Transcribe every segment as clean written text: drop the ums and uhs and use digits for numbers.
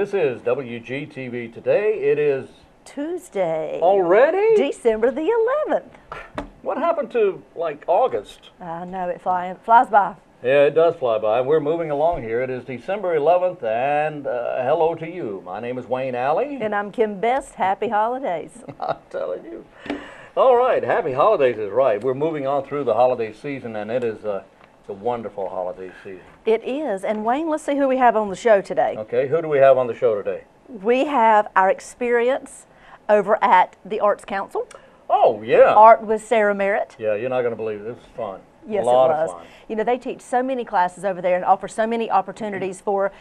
This is WGTV today. It is Tuesday. Already? December the 11th. What happened to, like, August? I know, it flies by. Yeah, it does fly by. We're moving along here. It is December 11th, and hello to you. My name is Wayne Alley. And I'm Kim Best. Happy holidays. I'm telling you. All right, happy holidays is right. We're moving on through the holiday season, and it is a wonderful holiday season. It is. And Wayne, let's see who we have on the show today. Okay, who do we have on the show today? We have our experience over at the Arts Council. Oh, yeah. Art with Sarah Merritt. Yeah, you're not going to believe it. This was fun. Yes, a lot it was. of fun. You know, they teach so many classes over there and offer so many opportunities for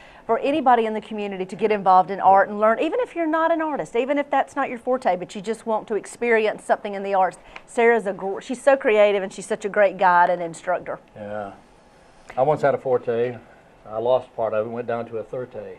anybody in the community to get involved in art and learn, even if you're not an artist, even if that's not your forte, but you just want to experience something in the arts. Sarah's she's so creative, and she's such a great guide and instructor. Yeah. I once had a forte. I lost part of it, went down to a thirte.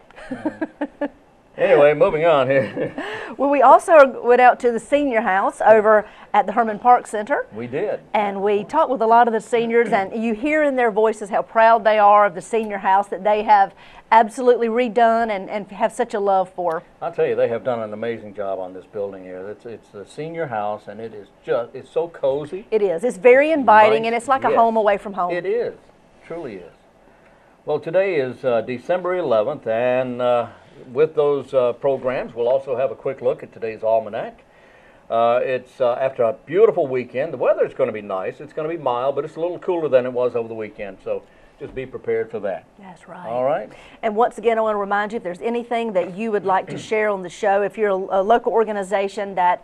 Anyway, moving on here. Well, we also went out to the senior house over at the Herman Park Center. We did. And we talked with a lot of the seniors, and you hear in their voices how proud they are of the senior house that they have absolutely redone and have such a love for. I'll tell you, they have done an amazing job on this building here. It's the senior house, and it's so cozy. It is. It's very inviting, Nice. and it's like a Yes. home away from home. It is. Truly is. Well, today is December 11th, and with those programs, we'll also have a quick look at today's almanac. It's after a beautiful weekend. The weather's going to be nice. It's going to be mild, but it's a little cooler than it was over the weekend, so just be prepared for that. That's right. All right? And once again, I want to remind you, if there's anything that you would like to share on the show, if you're a local organization that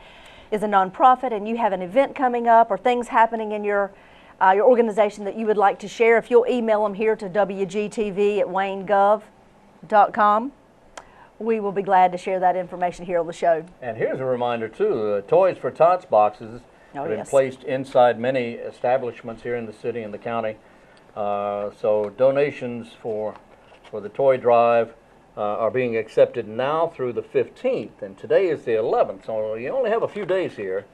is a nonprofit and you have an event coming up or things happening in your organization that you would like to share, if you'll email them here to wgtv@waynegov.com, we will be glad to share that information here on the show. And here's a reminder, too. Toys for Tots boxes have been placed inside many establishments here in the city and the county. So donations for the toy drive are being accepted now through the 15th. And today is the 11th, so you only have a few days here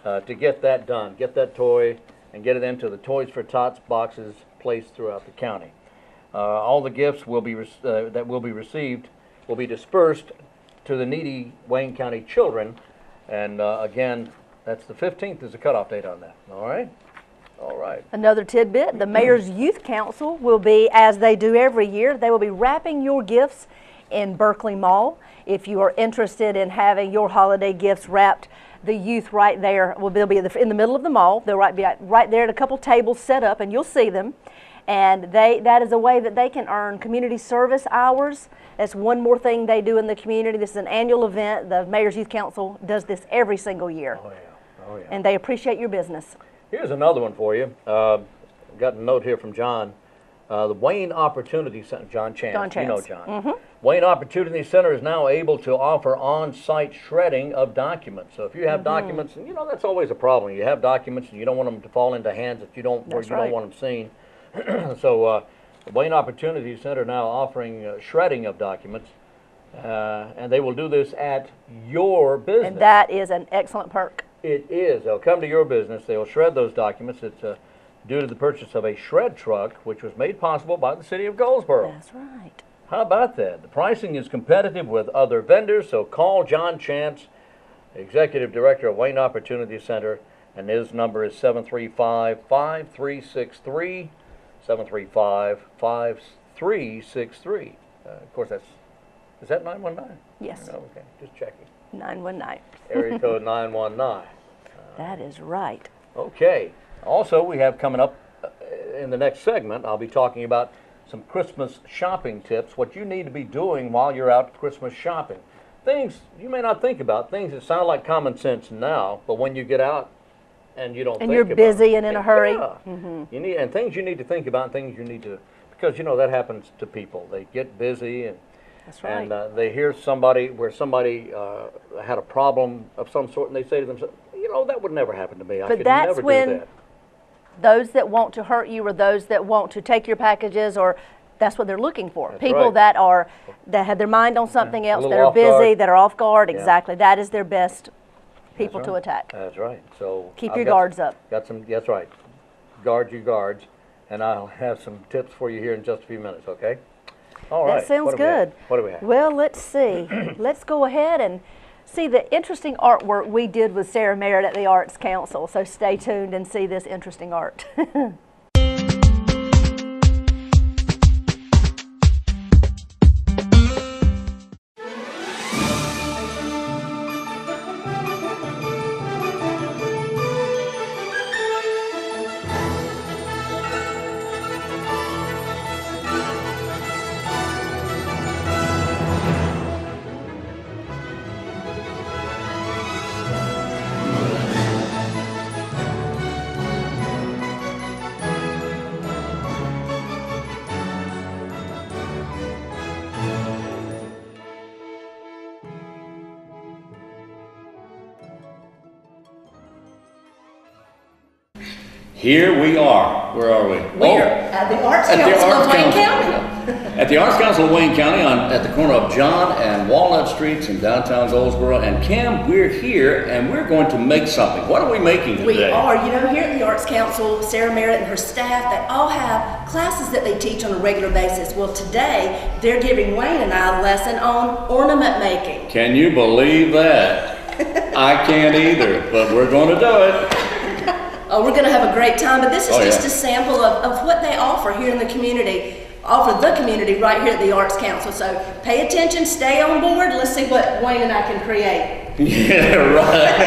to get that done. Get that toy and get it into the Toys for Tots boxes placed throughout the county. All the gifts will be that will be received will be dispersed to the needy Wayne County children, and again, that's the 15th is the cutoff date on that. All right? All right. Another tidbit, the Mayor's Youth Council will be, as they do every year, they will be wrapping your gifts in Berkeley Mall. If you are interested in having your holiday gifts wrapped, the youth right there they'll be in the middle of the mall. They'll be right there at a couple tables set up, and you'll see them. And that is a way that they can earn community service hours. That's one more thing they do in the community. This is an annual event. The Mayor's Youth Council does this every single year. Oh, yeah. Oh, yeah. And they appreciate your business. Here's another one for you. Got a note here from John. The Wayne Opportunity Center, John Chance. John Chance. You know John. Mm-hmm. Wayne Opportunity Center is now able to offer on-site shredding of documents. So if you have documents, and you know that's always a problem. You have documents and you don't want them to fall into hands that you don't don't want them seen. So the Wayne Opportunity Center now offering shredding of documents, and they will do this at your business. And that is an excellent perk. It is. They'll come to your business. They'll shred those documents. It's due to the purchase of a shred truck, which was made possible by the city of Goldsboro. That's right. How about that? The pricing is competitive with other vendors, so call John Chance, Executive Director of Wayne Opportunity Center, and his number is 735-5363, 735-5363. Of course, is that 919? Yes. No, okay, just checking. 919. Area code 919. That is right. Okay. Also, we have coming up in the next segment, I'll be talking about some Christmas shopping tips, what you need to be doing while you're out Christmas shopping. Things you may not think about, things that sound like common sense now, but when you get out and you don't think about it. And you're busy and in a hurry. Yeah. You need, and things you need to think about, and things you need to, because you know that happens to people. They get busy and That's right. And they hear somebody had a problem of some sort, and they say to themselves, you know, that would never happen to me. I could never do that. Those that want to hurt you or those that want to take your packages, or that's what they're looking for. That's People right. that have their mind on something else, that are off guard. busy, that are off guard. Yeah. Exactly. That is their best people That's to right. attack. That's right. So Keep your guards up. That's right. Guard your guards, and I'll have some tips for you here in just a few minutes, okay? All right. That sounds good. What do we have? Well, let's see. Let's go ahead and see the interesting artwork we did with Sarah Merritt at the Arts Council. So stay tuned and see this interesting art. Here we are. Where are we? We're at the Arts Council of Wayne County. At the Arts Council of Wayne County at the corner of John and Walnut Streets in downtown Goldsboro. And Cam, we're here and we're going to make something. What are we making today? We are. You know, here at the Arts Council, Sarah Merritt and her staff, they all have classes that they teach on a regular basis. Well, today, they're giving Wayne and I a lesson on ornament making. Can you believe that? I can't either, but we're going to do it. Oh, we're going to have a great time, but this is just yeah. a sample of what they offer here in the community, right here at the Arts Council. So pay attention, stay on board, let's see what Wayne and I can create. Yeah, right.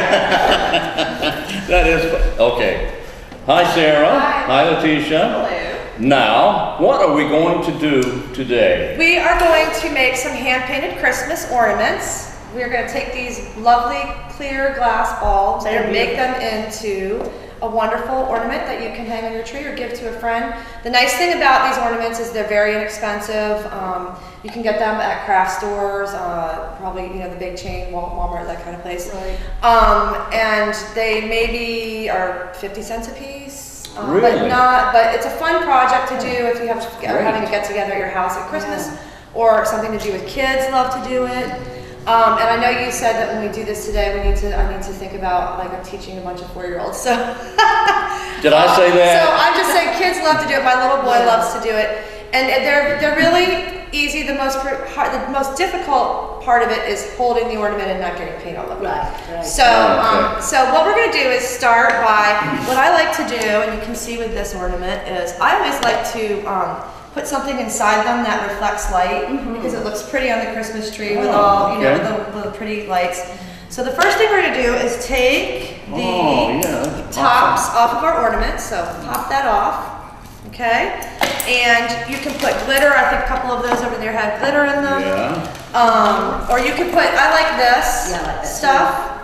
That is, okay. Hi, Sarah. Hi, Latisha. Hello. Now, what are we going to do today? We are going to make some hand-painted Christmas ornaments. We are going to take these lovely clear glass bulbs and make them into a wonderful ornament that you can hang on your tree or give to a friend. The nice thing about these ornaments is they're very inexpensive. You can get them at craft stores, probably the big chain, Walmart, that kind of place. Right. And they maybe are 50 cents a piece. Really? But it's a fun project to do if you are having a get together at your house at Christmas, or something to do with kids. Love to do it. And I know you said that when we do this today, I need to think about, like, I'm teaching a bunch of 4-year-olds. So Did I say that? So I'm just saying, kids love to do it. My little boy loves to do it, and they're really easy. The most difficult part of it is holding the ornament and not getting paint all over it. Right. So so what we're going to do is start by what I like to do, and you can see with this ornament is I always like to put something inside them that reflects light, because it looks pretty on the Christmas tree with all the pretty lights. So the first thing we're going to do is take the tops off of our ornaments. So pop that off, okay? And you can put glitter. I think a couple of those over there have glitter in them. Yeah. Or you could put, I like this stuff.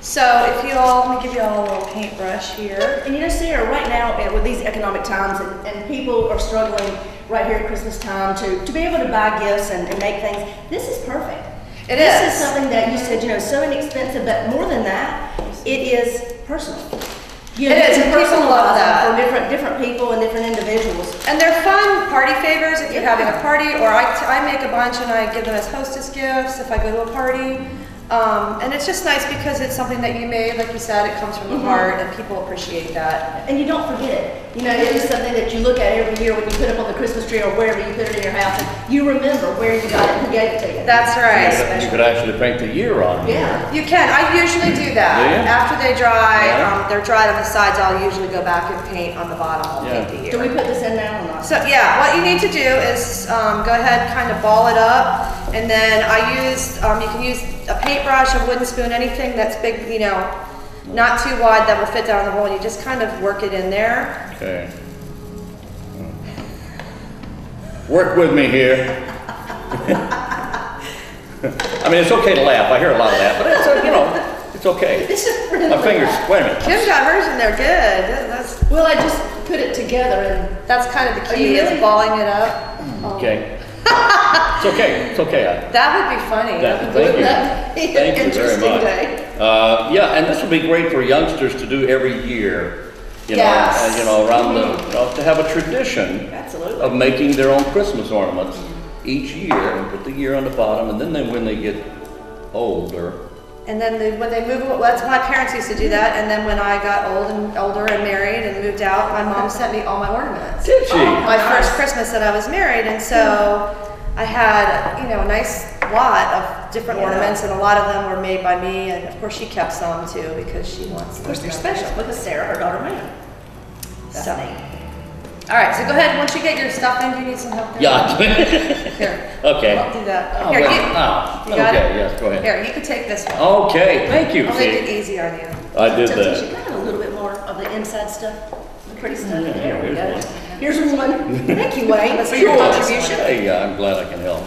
So if let me give you all a little paintbrush here. And Sarah, right now with these economic times and people are struggling right here at Christmas time to be able to buy gifts and make things, this is perfect. This is something that you said, so inexpensive, but more than that, it is personal. It is, and people love that. For different people and different individuals. And they're fun party favors if you're having a party, or I make a bunch and I give them as hostess gifts if I go to a party. And it's just nice because it's something that you made, like you said, it comes from the heart, and people appreciate that. And you don't forget it. It is something that you look at every year when you put it on the Christmas tree or wherever you put it in your house, and you remember where you got it and who gave it to you. That's right. You could actually paint the year on. Yeah. You can. I usually do that. Do you? After they dry, they're dried on the sides, I'll usually go back and paint on the bottom. I'll paint the year. Do we put this in now or not? So yeah, what you need to do is go ahead, kind of ball it up, and then I use, you can use a paintbrush, a wooden spoon, anything that's big, not too wide that will fit down the hole, and you just kind of work it in there. Okay. Work with me here. I mean, it's okay to laugh. I hear a lot of that, but it's okay. This is really My fingers, wait a minute. Kim got hers and they're good. Well, I just put it together and That's kind of the key, really? is balling it up. Okay. It's okay. It's okay. That would be funny. Thank you. Thank you very much. And this would be great for youngsters to do every year. Around to have a tradition of making their own Christmas ornaments each year, and put the year on the bottom, and then when they get older. And then when they move, that's my parents used to do that. And then when I got older and married and moved out, my mom sent me all my ornaments. Did she? My first Christmas that I was married, and so I had, you know, a nice lot of different ornaments, and a lot of them were made by me, and of course she kept some too because she wants them. Of course, they're special. Look at Sarah, her daughter, Maya. So, all right, so go ahead. Once you get your stuff in, do you need some help there? Yeah. Here. Okay. I'll do that. Oh, Here, well, you got okay, it? yes, go ahead. Here, you can take this one. Okay, thank you, I'll make it see. easy on you. I did Tisha, that. can I have a little bit more of the inside stuff? The pretty stuff? Yeah, There we here's go. Here's one. Thank you, Wayne. That's for your cool. contribution. Hey, I'm glad I can help.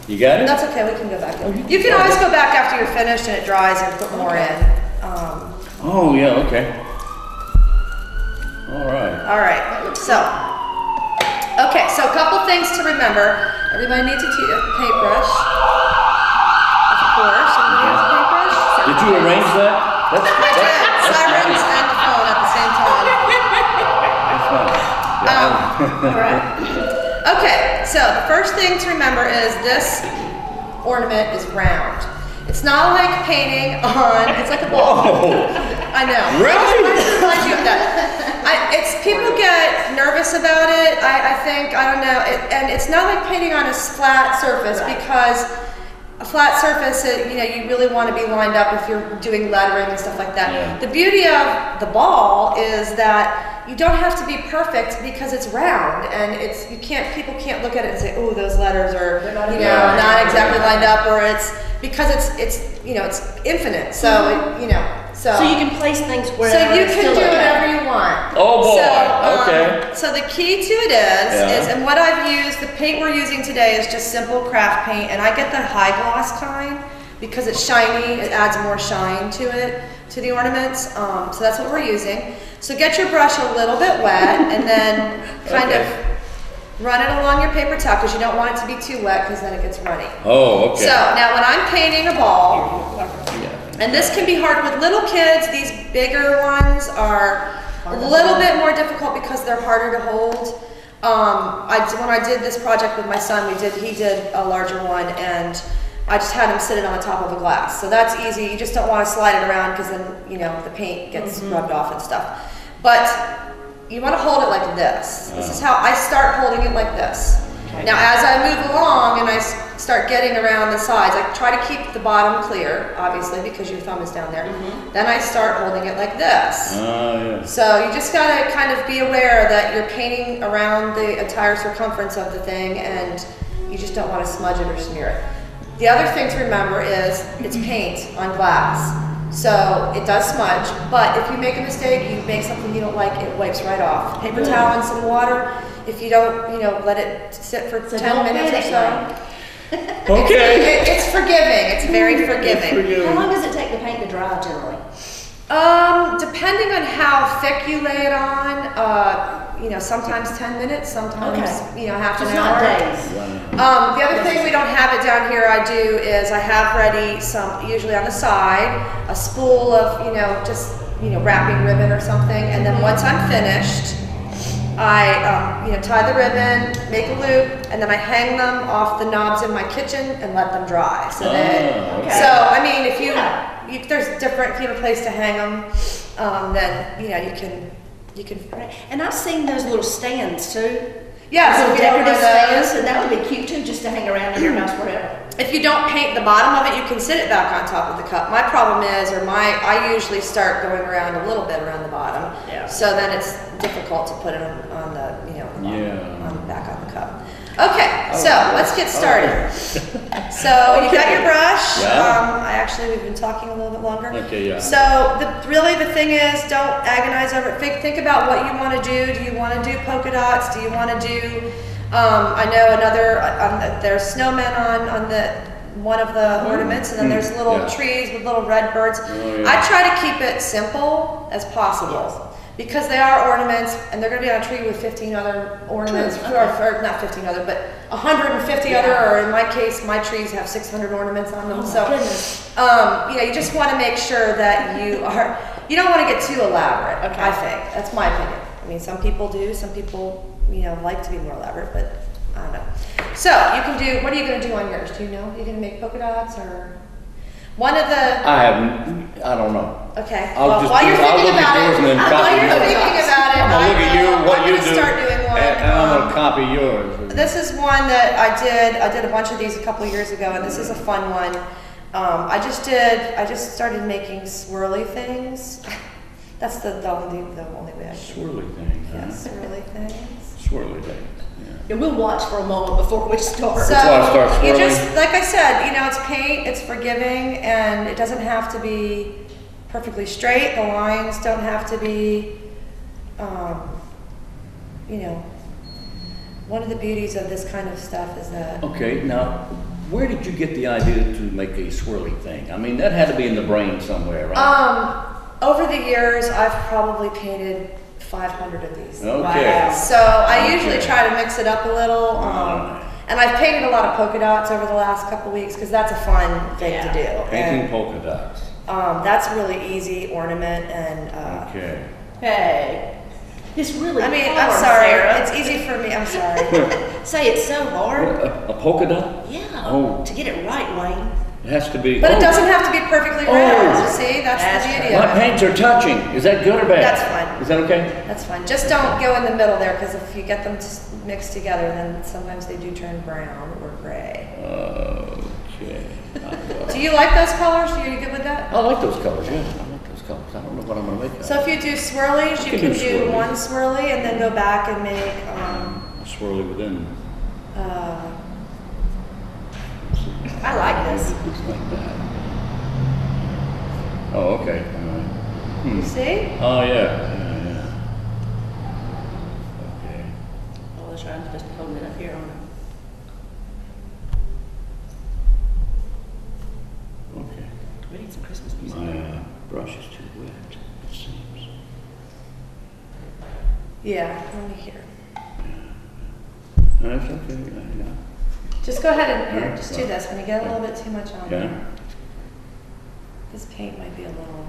You got it? That's okay, we can go back. You can always go back after you're finished and it dries and put more in. Oh, yeah, okay. All right. All right, so a couple things to remember. Everybody needs a paintbrush. Of course, everybody has a paintbrush. Did you arrange that? I did, sirens nice. and the phone at the same time. That's fine. All right. Okay, so the first thing to remember is this ornament is round. It's not like painting on, it's like a ball. Whoa. I know. Really? I wanted to remind you of that. People get nervous about it, I think, I don't know, and it's not like painting on a flat surface because a flat surface, you know, you really want to be lined up if you're doing lettering and stuff like that. Yeah. The beauty of the ball is that you don't have to be perfect because it's round and people can't look at it and say, oh, those letters are, not exactly lined up, or it's because it's you know, it's infinite. So, you know, so you can place things so wherever. you it's can still do okay. whatever you want. Oh boy, So, okay. So the key to it is, and what I've used, the paint we're using today is just simple craft paint, and I get the high gloss kind because it's shiny, it adds more shine to it, to the ornaments, so that's what we're using. So get your brush a little bit wet, and then kind of run it along your paper towel, because you don't want it to be too wet, because then it gets runny. Oh, okay. So now when I'm painting a ball, and this can be hard with little kids, these bigger ones are a little bit more difficult because they're harder to hold. When I did this project with my son, he did a larger one, and I just had him sit it on the top of a glass. So that's easy. You just don't want to slide it around because then, you know, the paint gets rubbed off and stuff. But you want to hold it like this. This is how I start holding it like this. Okay. Now as I move along and I start getting around the sides, I try to keep the bottom clear, obviously, because your thumb is down there. Then I start holding it like this. Yeah. So you just got to kind of be aware that you're painting around the entire circumference of the thing, and you just don't want to smudge it or smear it. The other thing to remember is it's paint on glass. So it does smudge, but if you make a mistake, you make something you don't like, it wipes right off. Paper towel and some water, if you don't, you know, let it sit for 10 minutes or so. Okay. It's forgiving, it's very forgiving. How long does it take the paint to dry generally? Depending on how thick you lay it on, you know, sometimes 10 minutes, sometimes, you know, half an hour. Not days. The other thing we don't have it down here, I do, is I have ready some, usually on the side, a spool of, you know, just, you know, wrapping ribbon or something, and then once I'm finished, I, you know, tie the ribbon, make a loop, and then I hang them off the knobs in my kitchen and let them dry. So then, so I mean, if you there's different, if you have a place to hang them, then, you know, you can. Right. And I've seen those little stands too. Yeah, so little if you don't decorative have those, stands, and that would be cute too, just to hang around in your house wherever. if you don't paint the bottom of it, you can sit it back on top of the cup. My problem is, I usually start going around a little bit around the bottom. Yeah. So then it's difficult to put it on the, you know, on the back on the cup. Okay, so let's get started. So you got your brush. We've been talking a little bit longer. Okay, yeah. So really the thing is, don't agonize over it. Think about what you want to do. Do you want to do polka dots? Do you want to do, I know there's snowmen on one of the ornaments, and then there's little trees with little red birds. I try to keep it simple as possible. Because they are ornaments, and they're going to be on a tree with 15 other ornaments, or not 15 other, but 150 other, or in my case, my trees have 600 ornaments on them. So, you know, you just want to make sure that you don't want to get too elaborate, I think. That's my opinion. I mean, some people do, some people, you know, like to be more elaborate, but I don't know. So, you can do, what are you going to do on yours? Do you know? Are you going to make polka dots, or? One of the... I don't know. Okay. I'll While you're thinking about it, I'm gonna look at you, what you do. I'm going to start doing one. And I'm gonna copy yours. This is one that I did a bunch of these a couple years ago, and this is a fun one. I just started making swirly things. That's the only way I can. Swirly thing, huh? Yeah, swirly things. Swirly thing, yeah. And we'll watch for a moment before we start. So why I start you swirling. just, like I said, you know, it's paint, it's forgiving, and it doesn't have to be perfectly straight. The lines don't have to be, you know, one of the beauties of this kind of stuff is that. Okay, now, where did you get the idea to make a swirly thing? I mean, that had to be in the brain somewhere, right? Over the years, I've probably painted 500 of these. Okay. Wow. So I usually try to mix it up a little. And I've painted a lot of polka dots over the last couple weeks because that's a fun thing to do. Painting And, polka dots. that's a really easy ornament and. Okay. Hey, it's really I mean, hard, I'm sorry. Sarah. It's easy for me. I'm sorry. Say it's so hard. A polka dot? Yeah. Oh. To get it right, Wayne. It has to be. But oh, it doesn't have to be perfectly Oh. round. See, that's That's the beauty My of it. paints are touching. Is that good or bad? That's fine. Is that okay? That's fine. Just don't go in the middle there because if you get them mixed together, then sometimes they do turn brown or gray. Okay. Do you like those colors? Are you good with that? I like those colors, yeah. I like those colors. I don't know what I'm gonna make of. So if you do swirlies, you can can do do swirlies. one swirly and then go back and make A swirly within. I like this. Looks like that. Oh, okay. All right. you see? Oh, yeah. Okay. Oh, that's right. I'm just holding it up here on Okay. We need some Christmas music. My brush is too wet, it seems. Yeah, let me hear. That's okay. Yeah. Just go ahead and Yeah. just do this when you get a little bit too much on Yeah. there. This paint might be a little,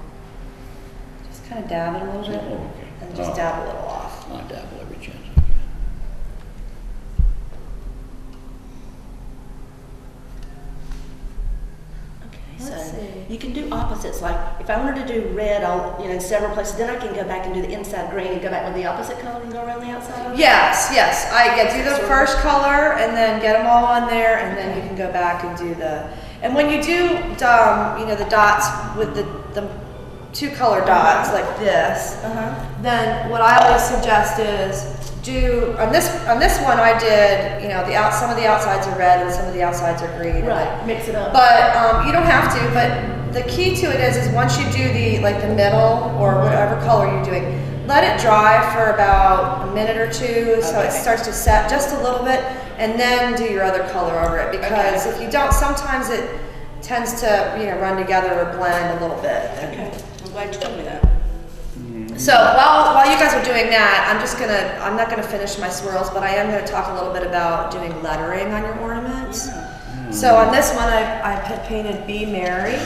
just kind of dab it a little bit Oh, okay. and just dab a little off. I dabble every chance I get. Okay, Let's so see. you can do opposites. Like if I wanted to do red, in several places. Then I can go back and do the inside green and go back with the opposite color and go around the outside. Of it. Yes, do the first color and then get them all on there, and then you can go back and do the. And when you do, the dots with the two color dots like this, then what I always suggest is do on this one I did, some of the outsides are red and some of the outsides are green. Right. Mix it up. But you don't have to. But the key to it is once you do the middle or whatever color you're doing, let it dry for about a minute or two so it starts to set just a little bit, and then do your other color over it. Because if you don't, sometimes it tends to run together or blend a little bit. Okay. I'm glad you told me that. So while you guys are doing that, I'm not gonna finish my swirls, but I am gonna talk a little bit about doing lettering on your ornaments. So on this one, I painted "Be Merry."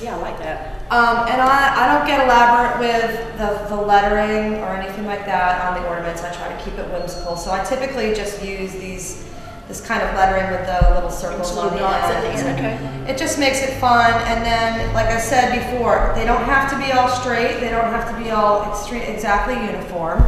Yeah, I like that. And I don't get elaborate with the lettering or anything like that on the ornaments. I try to keep it whimsical. So I typically just use this kind of lettering with the little circles on the dots at the ends. end, okay. It just makes it fun. And then, like I said before, they don't have to be all straight. They don't have to be all exactly uniform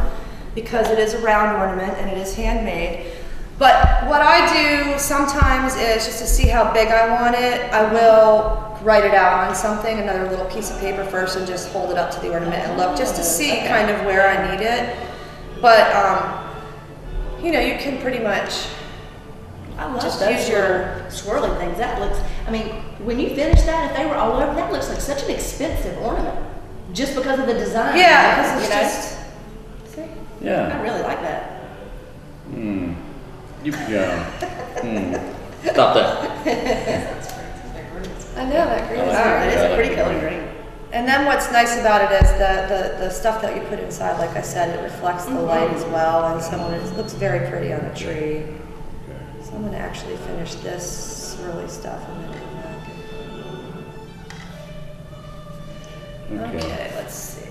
because it is a round ornament and it is handmade. But what I do sometimes is just to see how big I want it, I will write it out on something, another little piece of paper first, and just hold it up to the ornament and look just to see kind of where I need it. But, you can pretty much I love just those use your swirly things. That looks, when you finish that, if they were all over, that looks like such an expensive ornament. Just because of the design. Yeah, because it's you know? just, see? I Yeah. really like that. Stop that. I know that green is Wow, that very is a Yeah. pretty color green. And then what's nice about it is the stuff that you put inside, like I said, it reflects the light as well, and so it looks very pretty on a tree. So I'm going to actually finish this swirly stuff and then come back. Okay, let's see.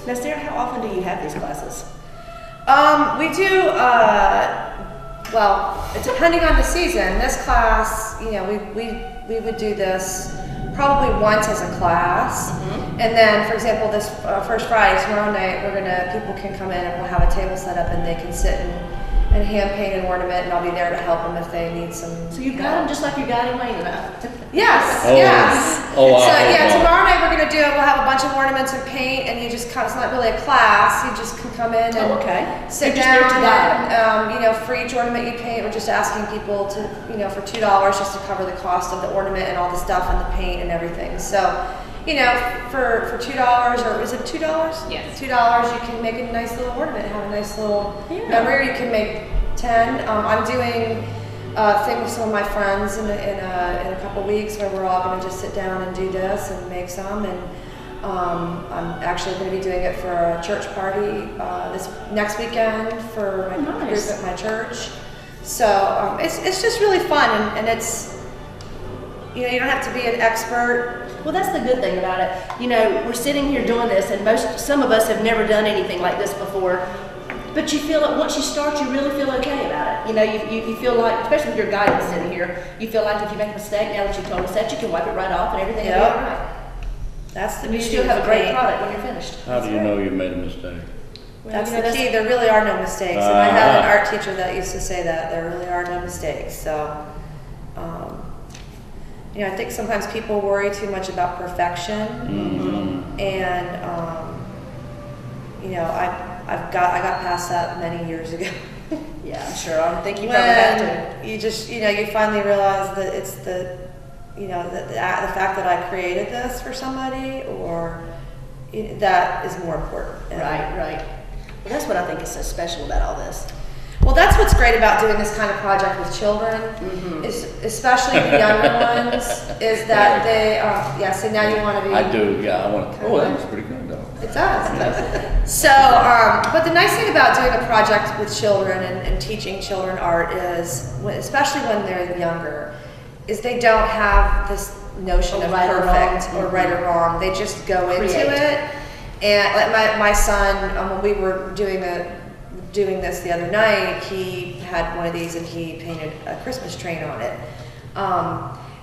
Now, Sarah, how often do you have these classes? We do, well, depending on the season. This class, we would do this probably once as a class. And then, for example, this first Friday, tomorrow night, people can come in and we'll have a table set up and they can sit and hand paint an ornament, and I'll be there to help them if they need some. So you've got them just like you're guiding Wayne enough. Yes, Oh. yes. Oh, wow. So yeah, Wow. tomorrow night we're gonna do it. We'll have a bunch of ornaments and paint, and you just come. It's not really a class. You just can come in and sit You're just there down. to guide. And, for each ornament you paint, we're just asking people to, for $2 just to cover the cost of the ornament and all the stuff and the paint and everything. So, for $2, or is it $2? Yes. $2, you can make a nice little ornament, have a nice little memory. Or you can make 10. I'm doing a thing with some of my friends in a couple weeks where we're all going to just sit down and do this and make some. And I'm actually going to be doing it for a church party this next weekend for my group at my church. So it's just really fun, and it's you don't have to be an expert. Well, that's the good thing about it. We're sitting here doing this, and some of us have never done anything like this before. But you feel like once you start, you really feel okay about it. You feel like, especially with your guidance sitting here, you feel like if you make a mistake, now that you've told us that, you can wipe it right off and everything will be all right. That's the You beauty still of have a great paint. product when you're finished. How do you know you made a mistake? That's the key. There really are no mistakes. And I had an art teacher that used to say that there really are no mistakes. So, I think sometimes people worry too much about perfection, and I got past that many years ago. Yeah, I'm sure. I think you probably have to. You just, you finally realize that it's the fact that I created this for somebody, or that is more important. Right. Well, that's what I think is so special about all this. Well, that's what's great about doing this kind of project with children, is especially the younger ones, is that they, so now you want to be. I do, yeah, I want to. Oh, that was pretty good though. It does. So, but the nice thing about doing a project with children and teaching children art is, especially when they're younger, is they don't have this notion of right or perfect wrong. or right or wrong. They just go into it. And like my son, when we were doing this the other night, he had one of these and he painted a Christmas train on it.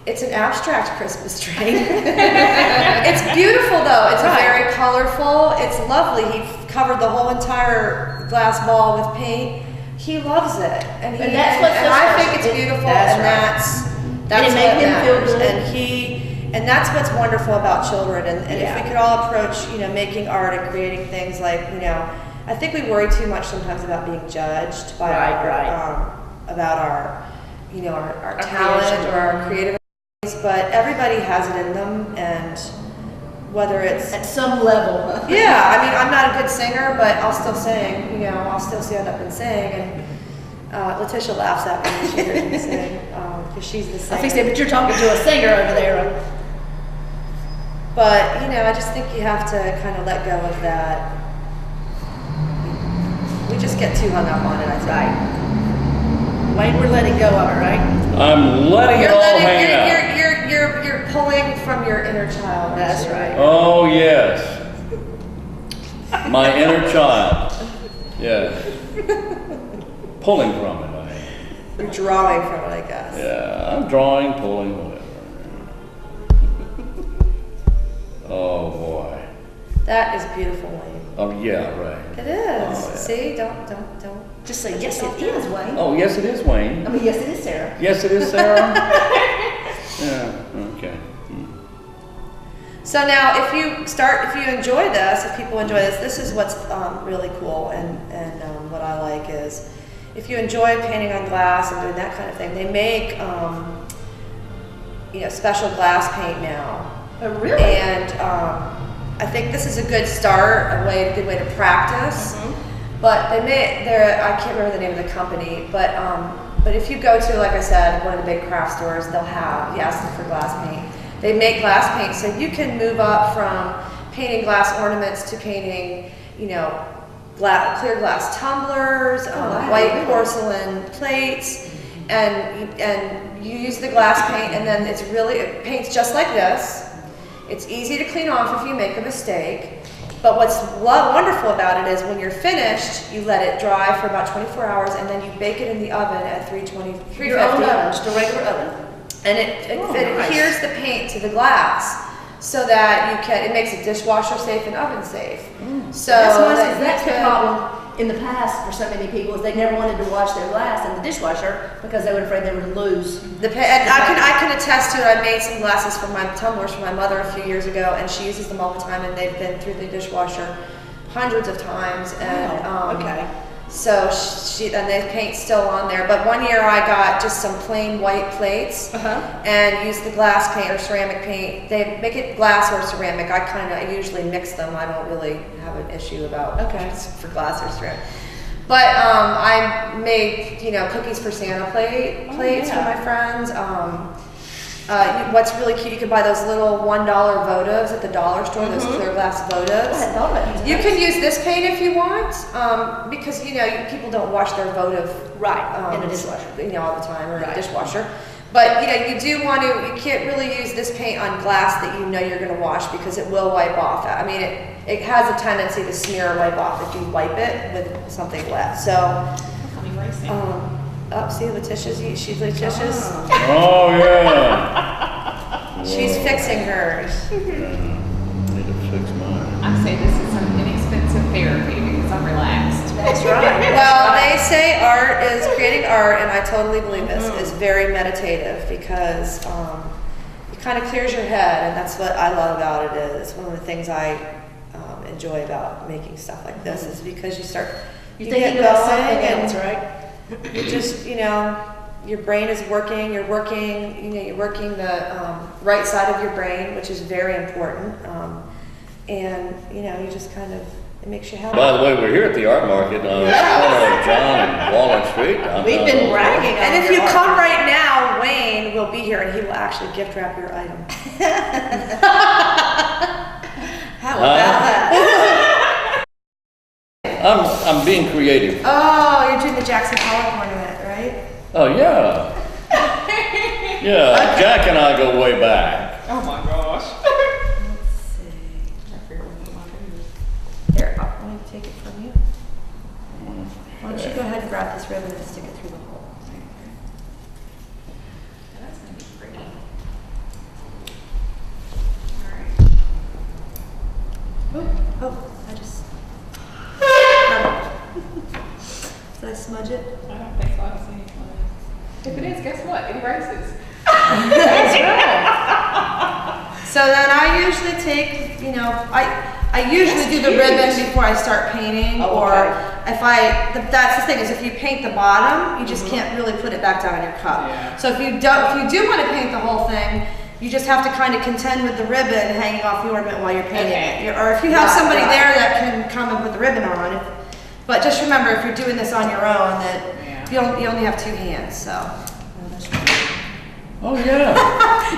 It's an abstract Christmas train. It's beautiful though. It's very colorful. It's lovely. He covered the whole entire glass ball with paint. He loves it, and I think it's beautiful, that's what matters. And that's what's wonderful about children. And if we could all approach, making art and creating things like, I think we worry too much sometimes about being judged by about our talent creation. or our creative abilities, but everybody has it in them, and whether it's At some level. I'm not a good singer, but I'll still sing. I'll still stand up and sing. And LATISHA laughs at me when she hears me sing because she's the singer. I think but you're talking to a singer over there. But I just think you have to kind of let go of that. We just get too hung up on it, I think. Right. Wayne, we're letting go of it, right? I'm letting it all hang out. You're pulling from your inner child. That's right. Oh yes, my inner child. Yes, pulling from it. You're drawing from it, I guess. Yeah, I'm drawing, pulling, whatever. Oh boy. That is beautiful, Wayne. Oh yeah, right. It is. Oh, yeah. See, don't. Just say, yes, it is, Wayne. Oh yes, it is Wayne. I mean, yes, it is, Sarah. Yes, it is Sarah. Yeah. Okay. So now, if you enjoy this, if people enjoy this is what's really cool, and what I like is, if you enjoy painting on glass and doing that kind of thing, they make special glass paint now. Oh, really? And I think this is a good start, a good way to practice. But I can't remember the name of the company, but if you go to, like I said, one of the big craft stores, you ask them for glass paint. They make glass paint, so you can move up from painting glass ornaments to painting, clear glass tumblers, white porcelain plates, and you use the glass paint, and then it paints just like this. It's easy to clean off if you make a mistake. But what's wonderful about it is when you're finished, you let it dry for about 24 hours, and then you bake it in the oven at 350. Your own oven, just a regular oven. and it adheres the paint to the glass so that it makes it dishwasher safe and oven safe. So That's nice, 'cause that's the problem in the past for so many people is they never wanted to wash their glass in the dishwasher because they were afraid they would lose. And I can attest to it. I made some glasses for my tumblers for my mother a few years ago, and she uses them all the time, and they've been through the dishwasher hundreds of times. And Okay. so and the paint's still on there. But one year I got just some plain white plates and used the glass paint or ceramic paint. They make it glass or ceramic. I usually mix them. I don't really have an issue about for glass or ceramic. But I made cookies for Santa plates for my friends. What's really cute, you can buy those little $1 votives at the dollar store, those clear glass votives. I hadn't thought about using You those. can use this paint if you want, because people don't wash their votive in a dishwasher. all the time or in a dishwasher. But you do want to. You can't really use this paint on glass that you're going to wash because it will wipe off. I mean, it has a tendency to smear or wipe off if you wipe it with something wet. So. See, Letitia's. Oh, yeah. She's fixing hers. Need to fix mine. I say this is some inexpensive therapy because I'm relaxed. That's right. Well, they say creating art, and I totally believe this, is very meditative because it kind of clears your head, and that's what I love about it. Is one of the things I enjoy about making stuff like this is because you thinking about something else, right? You just, your brain is working, you're working the right side of your brain, which is very important. And, you just kind of, it makes you happy. By the way, we're here at the art market on John and Walnut Street. We've been bragging on And if your you art. come right now, Wayne will be here and he will actually gift wrap your item. How about that? I'm being creative. Oh, you're doing the Jackson Pollock ornament, right? Oh, yeah. Yeah, Jack and I go way back. Oh my gosh. Let's see. Here, let me take it from you. Why don't you go ahead and grab this ribbon and stick it through the hole. That's gonna be pretty. Oh, I just. Did I smudge it? I don't think so. I don't see any fun. If it is, guess what? It erases. That's right. So then I usually take, I usually do the ribbon before I start painting, or if that's the thing is if you paint the bottom, you just can't really put it back down in your cup. Yeah. So if you do want to paint the whole thing, you just have to kind of contend with the ribbon hanging off the ornament while you're painting it. Or if you have somebody there that can come and put the ribbon on. But just remember, if you're doing this on your own, that you only have 2 hands, so. Oh, yeah.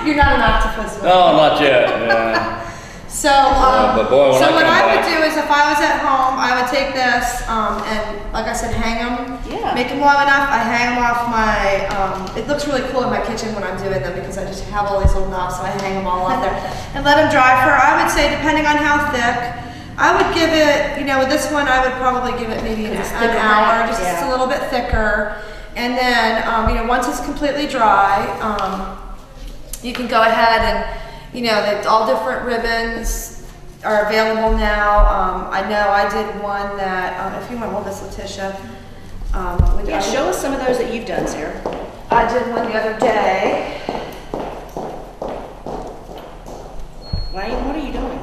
You're not an octopus. No, not yet. Yeah. So, but boy, when I what come I would back- do is if I was at home, I would take this and, like I said, hang them. Yeah. Make them long enough. I hang them off my. It looks really cool in my kitchen when I'm doing them because I just have all these little knobs, so I hang them all up there and let them dry for. I would say, depending on how thick, I would give it. With this one, I would probably give it maybe an hour, just a little bit thicker. And then, once it's completely dry, you can go ahead and. All different ribbons are available now. I know I did one that, if you want to hold this, Letitia. Show us some of those that you've done, Sarah. I did one the other day. Wayne, what are you doing?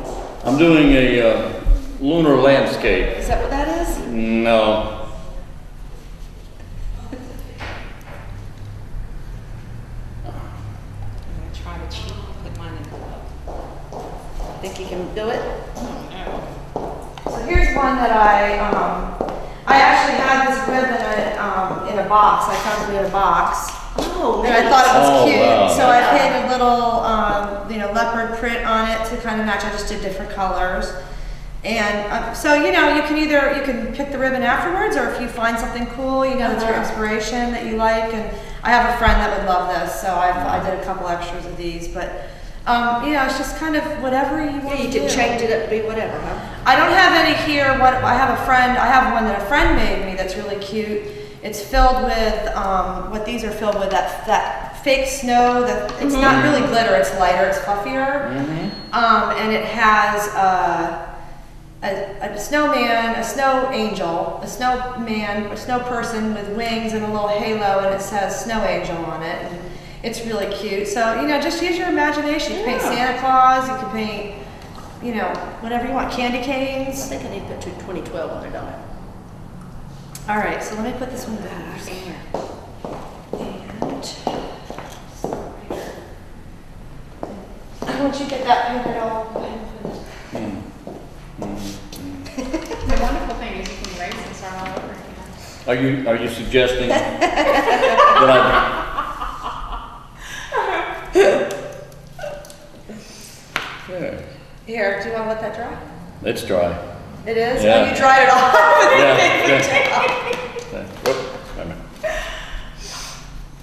I'm doing a lunar landscape. Is that what that is? No. I'm gonna try to cheat and put mine in the glove. Think you can do it? So here's one that I actually had this ribbon in a box. I found it in a box. Oh, And I thought it was Oh, cute, wow. so I painted a little, leopard print on it to kind of match. I just did different colors. And so, you can pick the ribbon afterwards, or if you find something cool, that's your inspiration that you like. And I have a friend that would love this, so I did a couple extras of these. But, it's just kind of whatever you want to do. You can change it up to be whatever, huh? I don't have any here. I have one that a friend made me that's really cute. It's filled with, what these are filled with, that fake snow. It's not really glitter, it's lighter, it's fluffier. And it has a snowman, a snow angel, a snowman, a snow person with wings and a little halo, and it says snow angel on it. And it's really cute. So, you know, just use your imagination. You can paint Santa Claus, you can paint, you know, whatever you want, candy canes. I think I need to put 2012 on it, don't I? All right, so let me put this one back. And once you get that painted, I'll go ahead and put it. The wonderful thing is you can erase and start all over again. Are you suggesting that yeah. Here, do you want to let that dry? It's dry. It is? Yeah. Oh, you dried it off. Whoop, wait a minute.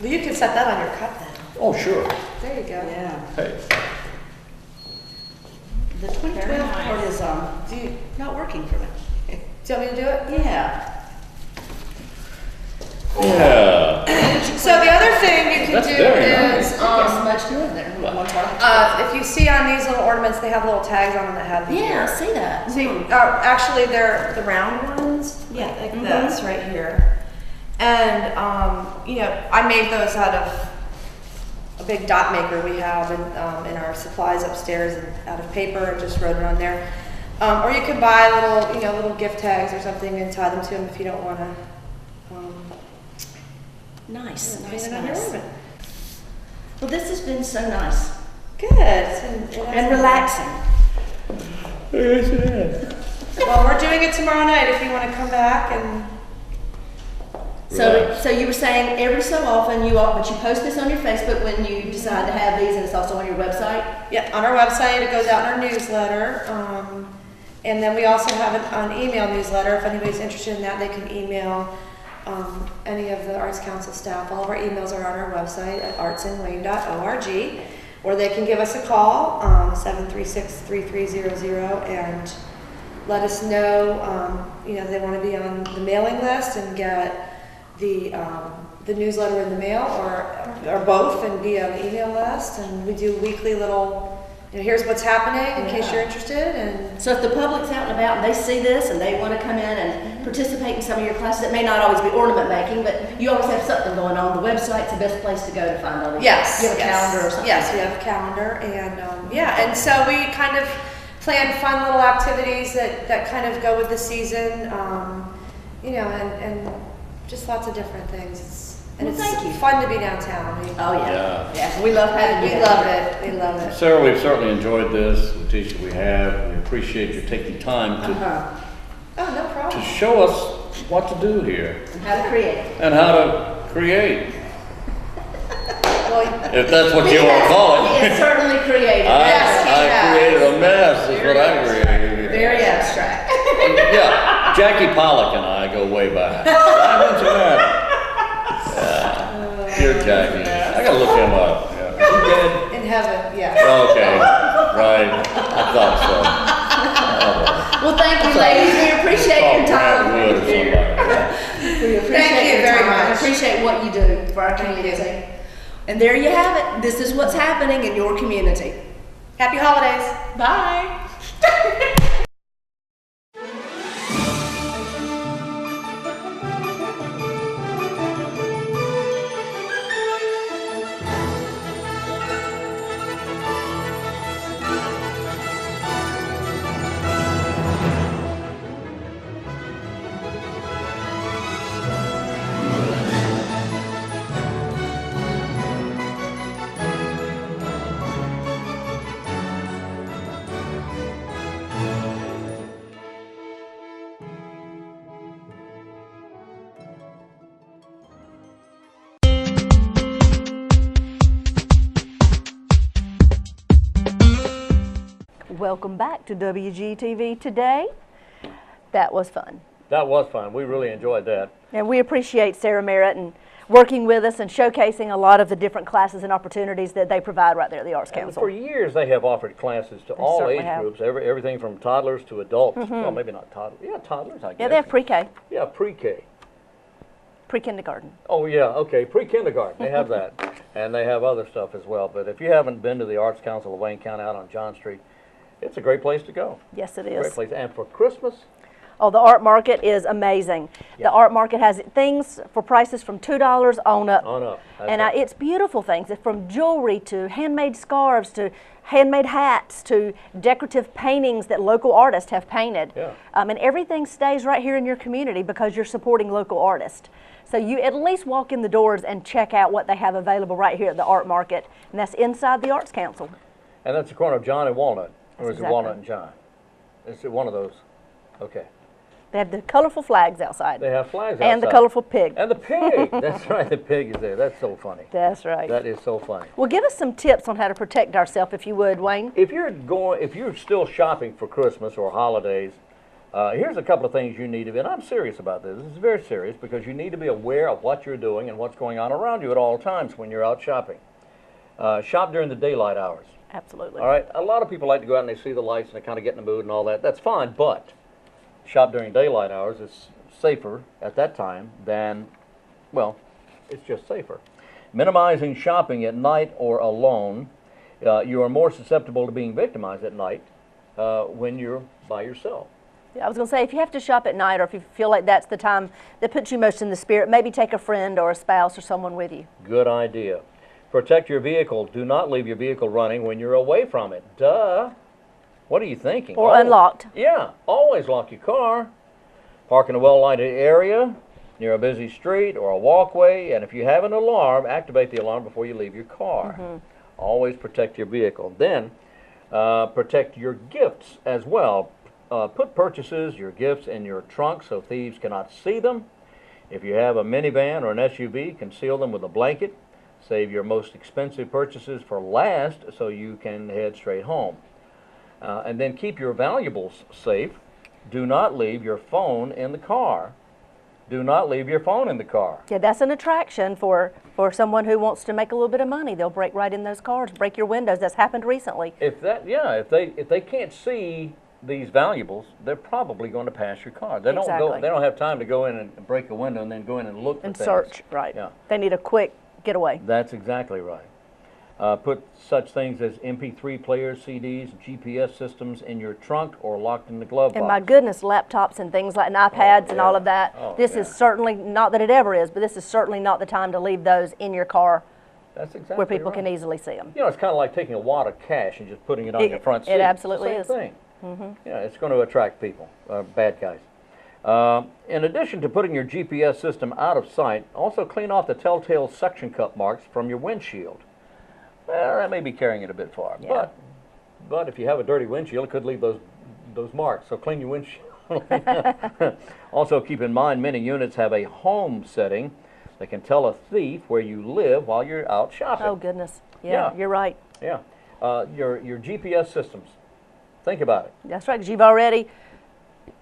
Well, you can set that on your cup then. Oh, sure. There you go. Yeah. Hey. The 2012 part is not working for me. Do you want me to do it? Yeah. Yeah. So the other thing you can That's do very is, nice. There's so much to it there. One part. if you see on these little ornaments, they have little tags on them that have the Yeah, I year. see that. See, actually, they're the round ones, Yeah. like this right here. And you know, I made those out of a big dot maker we have in our supplies upstairs, and out of paper, and just wrote it on there. Or you can buy little gift tags or something and tie them to them if you don't want to. Nice, Paint nice, it on your nice. ornament. Well, this has been so nice Good. and relaxing. Well, we're doing it tomorrow night if you want to come back and. So you were saying every so often but you post this on your Facebook when you decide to have these, and it's also on your website? Yeah, on our website, it goes out in our newsletter. And then we also have an email newsletter. If anybody's interested in that, they can email any of the Arts Council staff. All of our emails are on our website at artsandwayne.org, or they can give us a call, 736-3300, and let us know, they want to be on the mailing list and get the newsletter in the mail, or both, and be on the email list. And we do weekly little, here's what's happening in case you're interested. And So if the public's out and about and they see this and they want to come in and participate in some of your classes, it may not always be ornament making, but you always have something going on. The website's the best place to go to find all these. yes, You have a calendar or something? Yes, we have a calendar, and and so we kind of plan fun little activities that kind of go with the season, and just lots of different things. Well, It's thank you. fun to be downtown. Oh, yeah. Yeah. Yeah, we love having you. We love it. We love it. Sarah, we've certainly enjoyed this. Letitia, we have. We appreciate you taking time to Oh, no problem. show us what to do here And how to create. and how to create, Well, if that's what you want to call He it. is certainly creative. I created a mess, is what I created. Very abstract. Yeah, Jackie Pollock and I go way back. I mentioned that. Yeah, dear Jackie. I gotta look him up. Yeah. Is he dead? in heaven, yeah. Okay, right. I thought so. Well, thank you, ladies. We appreciate your time. Wood or somebody. We appreciate Thank you your very time. much. We appreciate what you do for our community. And there you have it. This is what's happening in your community. Happy holidays. Bye. Welcome back to WGTV today. That was fun. That was fun. We really enjoyed that. And we appreciate Sarah MERRITT and working with us and showcasing a lot of the different classes and opportunities that they provide right there at the Arts And Council. for years, they have offered classes to all certainly age have. groups, everything from toddlers to adults. Well, maybe not toddlers. Yeah, toddlers, I guess. Yeah, they have pre-K, Yeah, pre-K. pre-kindergarten. Oh, yeah, okay, pre-kindergarten, they have that. And they have other stuff as well. But if you haven't been to the Arts Council of Wayne County out on John Street, it's a great place to go. Yes, it Great is. place. And for Christmas, Oh, the art market is amazing. The art market has things for prices from $2 on up. on up. That's And it. it's beautiful things, from jewelry to handmade scarves to handmade hats to decorative paintings that local artists have painted. Yeah. And everything stays right here in your community because you're supporting local artists. So you at least walk in the doors and check out what they have available right here at the art market, and that's inside the Arts Council. And that's the corner of John and Walnut. Or is Exactly. it Walnut and John? Is it one of those? Okay. They have the colorful flags outside. They have flags And the outside. colorful pig. And the pig. That's right, the pig is there. That's so funny. That's right. That is so funny. Well, give us some tips on how to protect ourselves, if you would, Wayne. If you're still shopping for Christmas or holidays, here's a couple of things you need to be, and I'm serious about this. This is very serious because you need to be aware of what you're doing and what's going on around you at all times when you're out shopping. Shop during the daylight hours. Absolutely. All right. A lot of people like to go out and they see the lights and they kind of get in the mood and all that. That's fine, but shop during daylight hours is safer at that time than, well, it's just safer. Minimizing shopping at night or alone. You are more susceptible to being victimized at night when you're by yourself. Yeah, I was going to say, if you have to shop at night or if you feel like that's the time that puts you most in the spirit, maybe take a friend or a spouse or someone with you. Good idea. Protect your vehicle. Do not leave your vehicle running when you're away from it. Duh. What are you thinking? Or unlocked. Yeah, always lock your car. Park in a well-lighted area near a busy street or a walkway, and if you have an alarm, activate the alarm before you leave your car. Always protect your vehicle. Then, protect your gifts as well. Put purchases, your gifts, in your trunk so thieves cannot see them. If you have a minivan or an SUV, conceal them with a blanket. Save your most expensive purchases for last so you can head straight home. And then keep your valuables safe. Do not leave your phone in the car. Do not leave your phone in the car. Yeah, that's an attraction for someone who wants to make a little bit of money. They'll break right in those cars, break your windows. That's happened recently. If they can't see these valuables, they're probably going to pass your car. They Exactly. don't have time to go in and break a window and then go in and look for And things. search, right. Yeah. They need a quick getaway. That's exactly right. Put such things as MP3 players, CDs, GPS systems in your trunk or locked in the glove box. And my goodness, laptops and things like and iPads and all of that. Oh, This yeah. is certainly, not that it ever is, but this is certainly not the time to leave those in your car That's exactly where people right. can easily see them. You know, it's kind of like taking a wad of cash and just putting it on It- your front seat. it absolutely It's the is. same thing. Yeah, it's going to attract people, bad guys. In addition to putting your GPS system out of sight, also clean off the telltale suction cup marks from your windshield. Well, that may be carrying it a bit far, Yeah. but if you have a dirty windshield, it could leave those marks. So clean your windshield. Also, keep in mind many units have a home setting that can tell a thief where you live while you're out shopping. Oh, goodness. Yeah, Yeah. you're right. Yeah, your GPS systems. Think about it. That's right, because you've already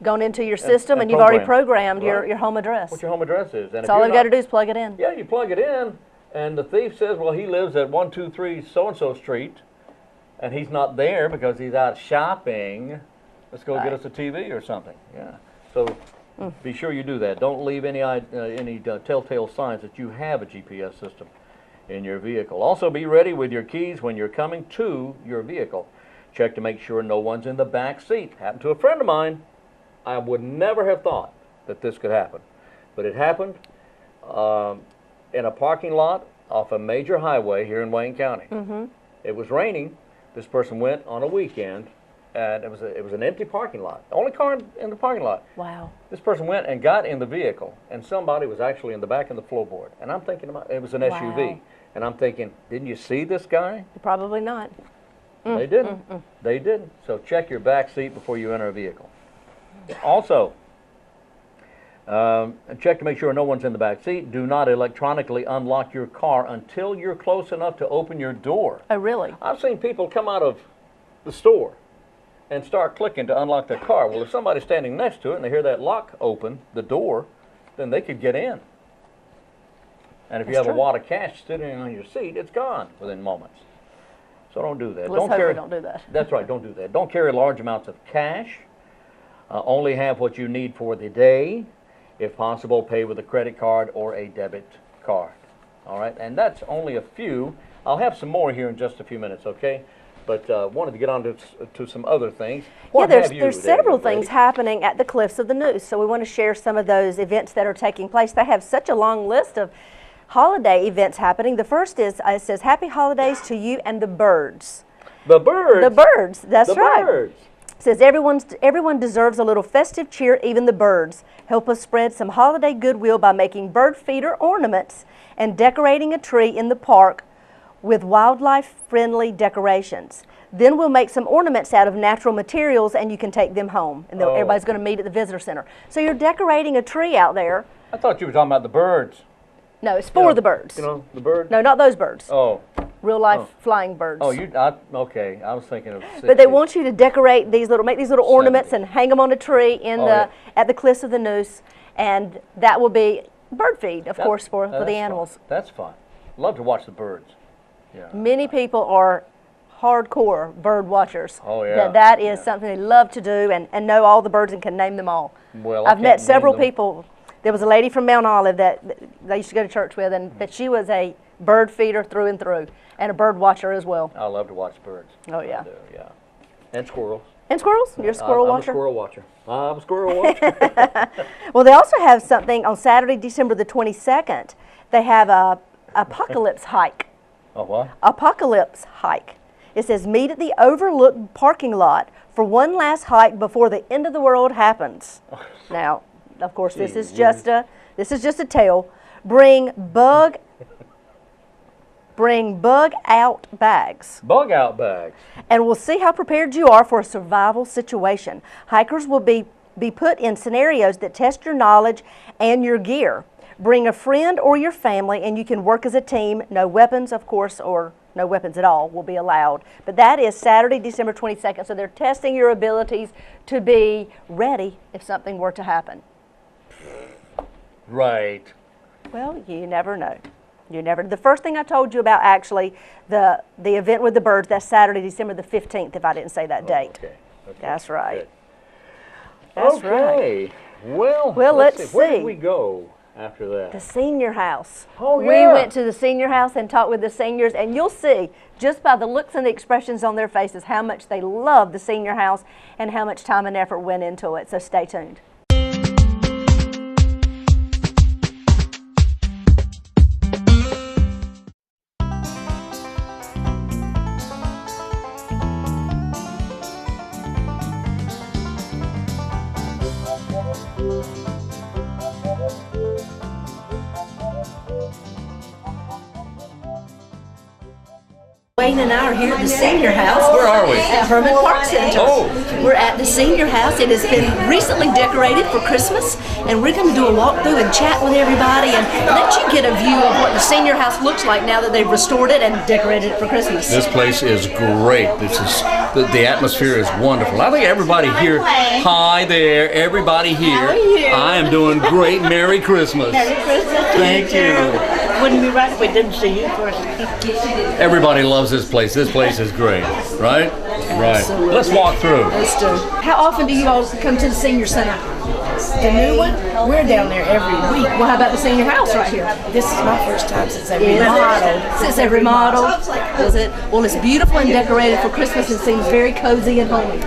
gone into your system and you've already programmed Right. your home address. What your home address is. And So all they've got to do is plug it in. Yeah, you plug it in, and the thief says, well, he lives at 123 so-and-so street, and he's not there because he's out shopping. Let's go get us a TV or something. Yeah. So be sure you do that. Don't leave any telltale signs that you have a GPS system in your vehicle. Also, be ready with your keys when you're coming to your vehicle. Check to make sure no one's in the back seat. Happened to a friend of mine. I would never have thought that this could happen, but it happened in a parking lot off a major highway here in Wayne County. It was raining. This person went on a weekend, and it was an empty parking lot. Only car in the parking lot. Wow. This person went and got in the vehicle, and somebody was actually in the back of the floorboard. And I'm thinking about it was an SUV, Wow. and I'm thinking, didn't you see this guy? Probably not. They didn't. They didn't. So check your back seat before you enter a vehicle. Also, check to make sure no one's in the back seat. Do not electronically unlock your car until you're close enough to open your door. Oh, really? I've seen people come out of the store and start clicking to unlock their car. Well, if somebody's standing next to it and they hear that lock open, the door, then they could get in. And if you That's have a true. wad of cash sitting on your seat, it's gone within moments. So don't do that. Let's hope we don't do that. That's right, don't do that. Don't carry large amounts of cash. Only have what you need for the day. If possible, pay with a credit card or a debit card. All right, and that's only a few. I'll have some more here in just a few minutes, okay? But wanted to get on to some other things. What have you, there's several things happening at the Cliffs of the Neuse, so we want to share some of those events that are taking place. They have such a long list of holiday events happening. The first is, it says, Happy Holidays to you and the birds. The birds? The birds, that's right. The birds. It says, everyone deserves a little festive cheer, even the birds. Help us spread some holiday goodwill by making bird feeder ornaments and decorating a tree in the park with wildlife-friendly decorations. Then we'll make some ornaments out of natural materials and you can take them home. And everybody's going to meet at the visitor center. So you're decorating a tree out there. I thought you were talking about the birds. No, it's for the birds. You know, the birds? No, not those birds. Oh. Real life flying birds. Oh, okay. I was thinking of 60s. But they want you to decorate these make these little ornaments and hang them on a tree in at the Cliffs of the Neuse. And that will be bird feed, of course, for the animals. Fun. That's fun. Love to watch the birds. Yeah. Many people are hardcore bird watchers. Oh, yeah. That is something they love to do and know all the birds and can name them all. Well, I've met several people. There was a lady from Mount Olive that they used to go to church with, and that she was a bird feeder through and through, and a bird watcher as well. I love to watch birds. Oh, yeah. I do, yeah. And squirrels. And squirrels? You're a squirrel watcher? I'm a squirrel watcher. I'm a squirrel watcher. Well, they also have something on Saturday, December the 22nd. They have a apocalypse hike. Oh, what? Apocalypse hike. It says, meet at the overlooked parking lot for one last hike before the end of the world happens. Now, of course, this is just a tale. Bring bug out bags. Bug out bags. And we'll see how prepared you are for a survival situation. Hikers will be put in scenarios that test your knowledge and your gear. Bring a friend or your family and you can work as a team. No weapons, of course, or no weapons at all will be allowed. But that is Saturday, December 22nd. So they're testing your abilities to be ready if something were to happen. Right. Well, you never know. You never. The first thing I told you about, actually, the event with the birds, that's Saturday, December the 15th, if I didn't say that date. Okay. That's right. Good. That's right. Well, let's see. Where did we go after that? The senior house. Oh, yeah. We went to the senior house and talked with the seniors, and you'll see just by the looks and the expressions on their faces how much they love the senior house and how much time and effort went into it. So stay tuned. Wayne and I are here at the senior house. Where are we? At Herman Park Center. Oh. We're at the senior house. It has been recently decorated for Christmas, and we're going to do a walkthrough and chat with everybody and let you get a view of what the senior house looks like now that they've restored it and decorated it for Christmas. This place is great. This is the atmosphere is wonderful. I think everybody here. Hi there, everybody here. How are you? I am doing great. Merry Christmas. Merry Christmas. Thank you. Wouldn't be right if we didn't see you first. Everybody loves this place. This place is great, right? Right. Absolutely. Let's walk through. Let's do. How often do you all come to the senior center? The new one? We're down there every week. Well, how about the senior house right here? This is my first time since they remodeled. Since they remodeled, is it? Well, it's beautiful and decorated for Christmas and seems very cozy and homey.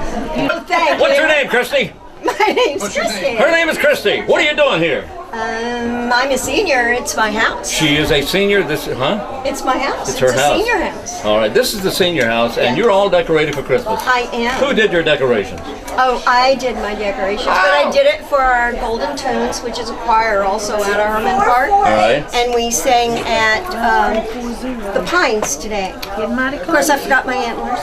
What's your name, Christy? My name's Christy. Her name is Christy. What are you doing here? I'm a senior. It's my house. She is a senior. Huh? It's my house. It's her house. a senior house. All right. This is the senior house, and you're all decorated for Christmas. I am. Who did your decorations? Oh, I did my decorations, but I did it for our Golden Tones, which is a choir also out of Herman Park. All right. And we sang at the Pines today. Of course, I forgot my antlers,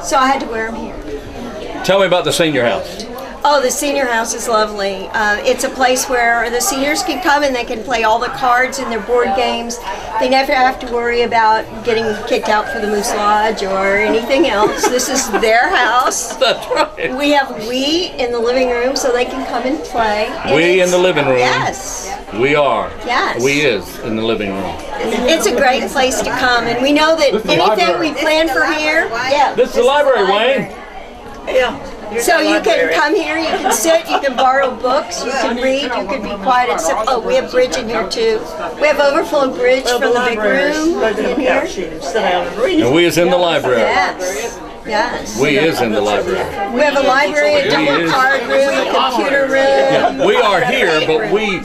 so I had to wear them here. Tell me about the senior house. Oh, the senior house is lovely. It's a place where the seniors can come and they can play all the cards and their board games. They never have to worry about getting kicked out for the Moose Lodge or anything else. This is their house. That's right. We have Wii in the living room so they can come and play. Wii in the living room. Yes. We are. Yes. We is in the living room. It's a great place to come, and we know that anything we plan for here. Yeah. This is the library, Wayne. Yeah. So you can come here, you can sit, you can borrow books, you can read, you can be quiet and sit. Oh, we have bridge in here too. We have overflow bridge from the big room in here. And we is in the library. Yes. Yes. We is in the library. We have a library, a double card room, a computer room. Yeah, we are here, but we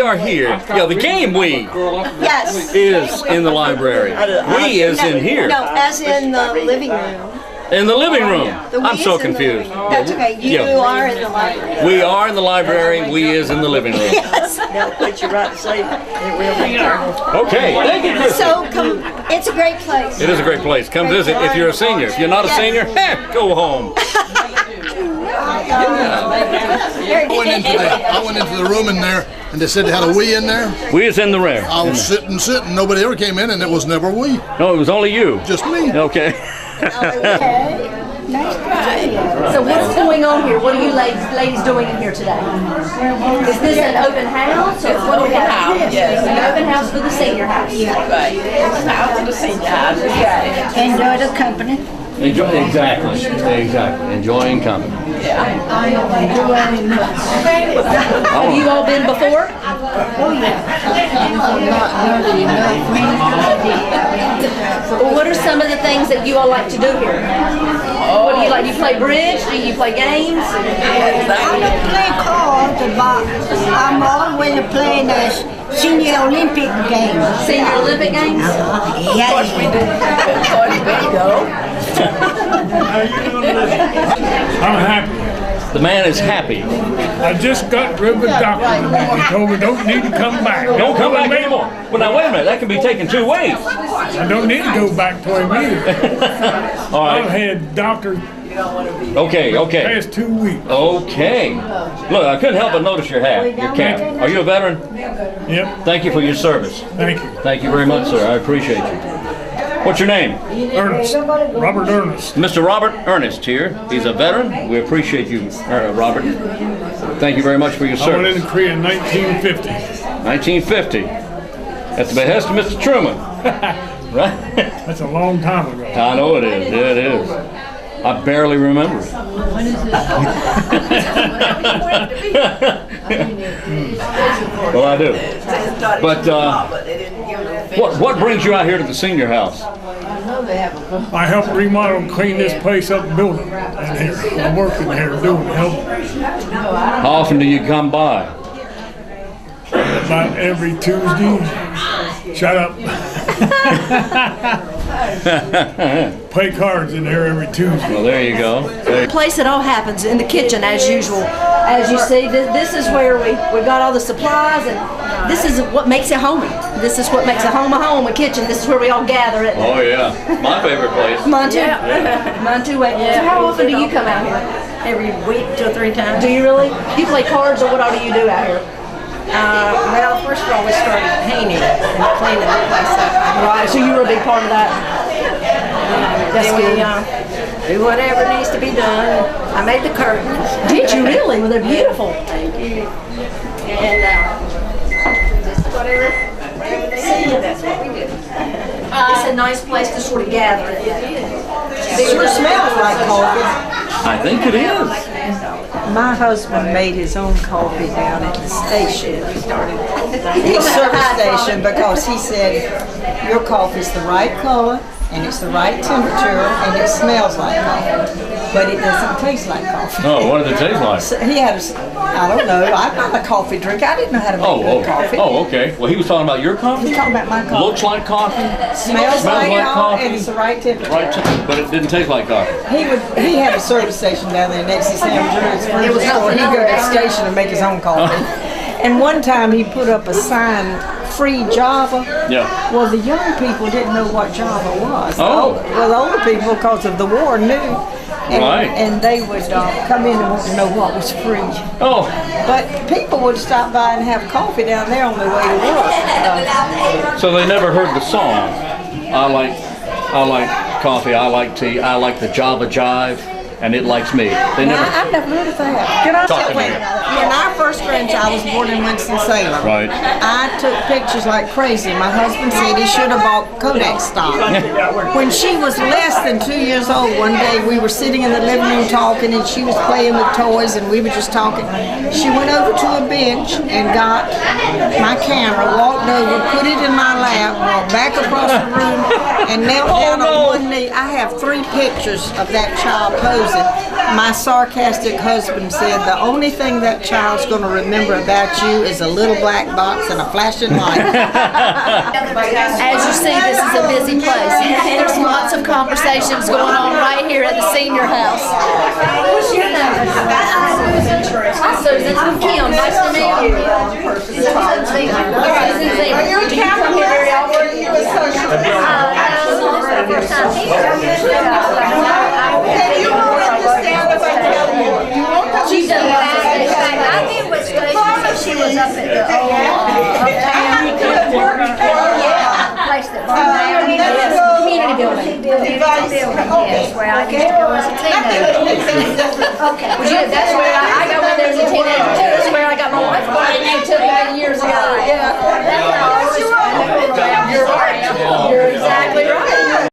are here. Yeah, the game Yes. is in the library. We is in here. No, as in the living room. In the living room. The we I'm so is in the confused. living room. That's okay. You are in the library. We are in the library. We is in the living room. Yes. Now put you right to sleep. It will be there. Okay. Thank you, Chris. So come, it's a great place. It is a great place. Come visit if you're a senior. If you're not a senior, go home. I went into the room in there, and they said they had a we in there. We is in the room. I was sitting. Nobody ever came in, and it was never we. No, it was only you. Just me. Okay. So what's going on here? What are you ladies doing in here today? Is this an open house? Or what do we have? Yes. An open house for the senior house. Right. It's out to the senior house. Enjoy the company. Exactly. Enjoying company. Have you all been before? Well, what are some of the things that you all like to do here? What do you like? You play bridge? Do you play games? I don't play cards, but I'm always playing the Senior Olympic Games. Senior Olympic Games? Yes, we do. I'm happy. The man is happy. I just got rid of the doctor. He told me don't need to come back. Don't come back anymore. Well, now wait a minute. That can be taken two ways. I don't need to go back to him either. All I've right. had doctors Okay. past 2 weeks. Okay. Look, I couldn't help but notice your hat, your cap. Are you a veteran? Yep. Thank you for your service. Thank you. Thank you very much, sir. I appreciate you. What's your name? Ernest. Robert Ernest. Mr. Robert Ernest here. He's a veteran. We appreciate you, Robert. Thank you very much for your I went service. into Korea in 1950. 1950. At the behest of Mr. Truman. Right? That's a long time ago. I know it is. Yeah, it is. I barely remember it. Well, I do. But what brings you out here to the senior house? I helped remodel and clean this place up and build it in here. I'm working here doing help How often do you come by? about every Tuesday. Shut up. Play cards in here every Tuesday. Well, there you go. Place it all happens in the kitchen as usual. As you see, this is where we got all the supplies, and this is what makes it homey. This is what makes a home, a kitchen. This is where we all gather at. Oh yeah, my favorite place. Mine too. Mine too. Wait. So how often do you come out here? Every week, 2 or 3 times. Do you really? You play cards, or what all do you do out here? Well, first of all, we started painting and cleaning the place up. Right. So you were a big part of that. That's Then good. we do whatever needs to be done. I made the curtains. Did you really? Well, they're beautiful. Thank you. And just whatever they see, that's what we do. It's a nice place to sort of gather at. It sure smells like coffee. I think it is. My husband made his own coffee down at the station. He started his service station because he said your coffee's the right color and it's the right temperature and it smells like coffee, but it doesn't taste like coffee. Oh, what does it taste like? So he had, I don't know, I'm not a coffee drinker. I didn't know how to make good coffee. Oh, okay. Well, he was talking about your coffee? He's talking about my coffee. Looks like coffee, Smells like coffee, and it's the right temperature. but it didn't taste like coffee. He had a service station down there next to Sam Drew's furniture store. He'd go to the station and make his own coffee. And one time he put up a sign, free Java. Yeah. Well, the young people didn't know what Java was. Oh. Well, the older people, because of the war, knew. And, Right. and they would come in and want to know what was free. Oh, But people would stop by and have coffee down there on their way to work. so they never heard the song. I like coffee, I like tea, I like the Java Jive. and it likes me. They Now, never. I've never heard of that. Can I Talk tell to me. you? When our first grandchild was born in Winston-Salem, Right. I took pictures like crazy. My husband said he should have bought Kodak stock. When she was less than 2 years old, one day we were sitting in the living room talking, and she was playing with toys, and we were just talking. She went over to a bench and got my camera, walked over, put it in my lap, walked back across the room, and knelt down on one knee. I have 3 pictures of that child posing. My sarcastic husband said, the only thing that child's going to remember about you is a little black box and a flashing light. As you see, this is a busy place. There's lots of conversations going on right here at the senior house. What's your name? I'm Susan. I'm Kim. Nice to meet you. Susan Zimmer. Susan Zimmer. You're a camera here very often. Are you a social first time here. And you won't understand if I tell you. You won't She's done I did with Stacy. She was up at the place that burned down. Community building. Yes, where I used to go as a teenager. Okay. That's where I go in there as a teenager too. That's where I got my wife took many years ago. Yeah. You're exactly right.